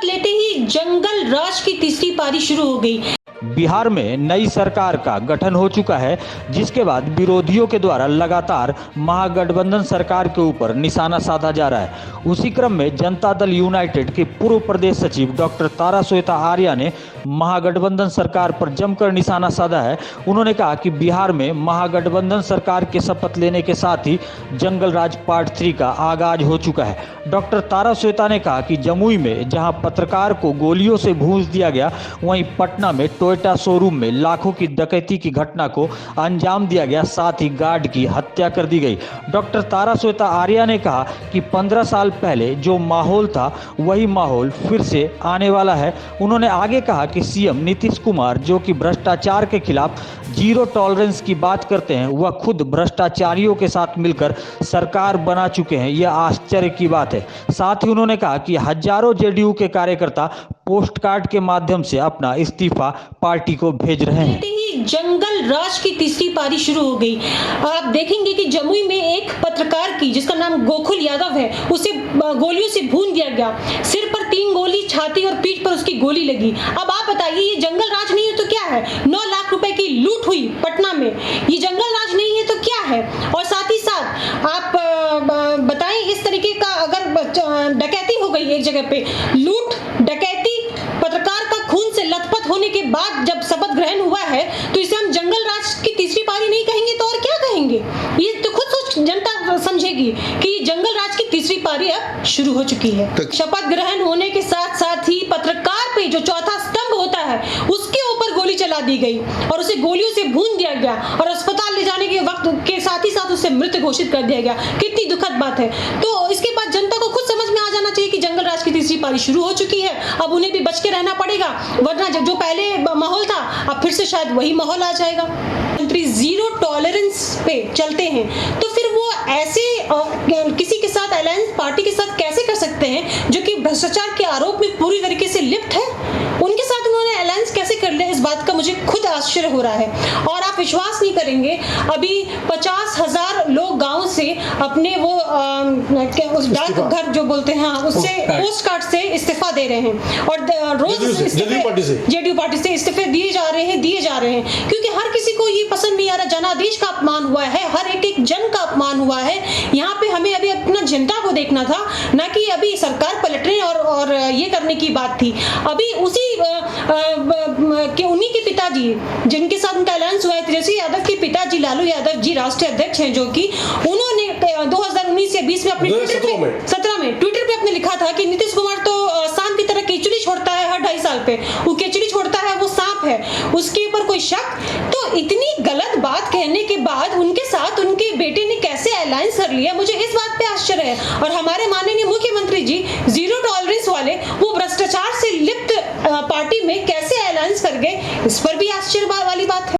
शपथ लेते ही जंगल राज की तीसरी पारी शुरू हो गई। बिहार में नई सरकार का गठन हो चुका है, जिसके बाद विरोधियों के द्वारा लगातार महागठबंधन सरकार के ऊपर निशाना साधा जा रहा है। उसी क्रम में जनता दल यूनाइटेड के पूर्व प्रदेश सचिव डॉक्टर ताराश्वेता आर्या ने महागठबंधन सरकार पर जमकर निशाना साधा है। उन्होंने कहा कि बिहार में महागठबंधन सरकार के शपथ लेने के साथ ही जंगल राज पार्ट 3 का आगाज हो चुका है। डॉक्टर ताराश्वेता ने कहा कि जमुई में जहां पत्रकार को गोलियों से भूंस दिया गया, वहीं पटना में टोयोटा शोरूम में लाखों की डकैती की घटना को अंजाम दिया गया, साथ ही गार्ड की हत्या कर दी गई। डॉक्टर ताराश्वेता आर्या ने कहा कि 15 साल पहले जो माहौल था वही माहौल फिर से आने वाला है। उन्होंने आगे कहा कि सीएम नीतीश कुमार, जो कि भ्रष्टाचार के खिलाफ जीरो टॉलरेंस की बात करते हैं, वह खुद भ्रष्टाचारियों के साथ मिलकर सरकार बना चुके हैं। यह आश्चर्य की बात है। साथ ही उन्होंने कहा कि हजारों जेडीयू के कार्यकर्ता पोस्ट कार्ड के माध्यम से अपना इस्तीफा पार्टी को भेज रहे हैं। जंगल राज की तीसरी पारी शुरू हो गई। आप देखेंगे कि जमुई में एक पत्रकार की, जिसका नाम गोकुल यादव है, उसे गोलियों से भून दिया गया। सिर पर 3 गोली, छाती और पीठ पर उसकी गोली लगी। अब आप बताइए, ये जंगल राज नहीं है तो क्या है? 9 लाख रुपए की लूट हुई पटना में, ये जंगल राज नहीं है तो क्या है? और साथ ही साथ आप बताएं, इस तरीके का अगर डकैती हो गई एक जगह पे, लूट डकैती, पत्रकार का खून से लथपथ होने के बाद जब शपथ ग्रहण हुआ है, तो इसे हम जंगल राज की तीसरी पारी नहीं कहेंगे तो और क्या कहेंगे? ये तो खुद सोच जनता समझेगी कि जंगल राज की तीसरी पारी अब शुरू हो चुकी है। शपथ ग्रहण होने के साथ साथ ही पत्रकार पे जो चौथा स्तंभ होता है, उसके ऊपर गोली चला दी गई और उसे गोलियों से भून दिया गया और अस्पताल ले जाने के वक्त के साथ ही साथ उसे मृत घोषित कर दिया गया। कितनी दुखद बात है। तो इसके बाद जनता को खुद समझ में आ जाना चाहिए कि जंगल राज की तीसरी पारी शुरू हो चुकी है। अब उन्हें भी बच के रहना पड़ेगा, वरना जो पहले माहौल था, अब फिर से शायद वही माहौल आ जाएगा। मंत्री जीरो टॉलरेंस पे चलते हैं, तो फिर वो ऐसे किसी के साथ अलायंस पार्टी के साथ कैसे कर सकते हैं जो कि भ्रष्टाचार के आरोप में पूरी तरीके से लिप्त है? उनके साथ उन्होंने अलायंस कैसे कर लिया? इस बात का मुझे खुद आश्चर्य हो रहा है। और आप विश्वास नहीं करेंगे, अभी 50,000 लोग गांव से अपने वो उस डाकघर जो बोलते हैं, उससे पोस्ट कार्ड से इस्तीफा दे रहे हैं और रोज जेडीयू पार्टी से इस्तीफे दिए जा रहे हैं, क्योंकि हर किसी को ये पसंद नहीं आ रहा। जनादेश का अपमान हुआ है, हर एक जन का अपमान हुआ है। यहाँ पे हमें अभी अपना जनता को देखना था, ना कि अभी सरकार पलटने और ये करने की बात थी। अभी उसी के उन्हीं के पिताजी, जिनके साथ उनका अलायंस हुआ है, तेजस्वी यादव के पिताजी लालू यादव जी राष्ट्रीय अध्यक्ष हैं, जो कि उन्होंने 2019 या 20 में अपने 17 में ट्विटर पे अपने लिखा था कि नीतीश कुमार तो सांप की तरह केचुली छोड़ता है हर 2.5 साल पे, वो केचुली छोड़ता है, वो सांप है, उसके ऊपर कोई शक? तो इतनी गलत बात कहने के बाद उनके साथ उनके बेटे ने कैसे अलायंस कर लिया, मुझे इस बात पे आश्चर्य है। और हमारे माननीय मुख्यमंत्री जी जीरो टॉलरेंस वाले, वो भ्रष्टाचार से लिप्त पार्टी में कैसे अलायंस कर गए, इस पर भी आश्चर्य वाली बात है।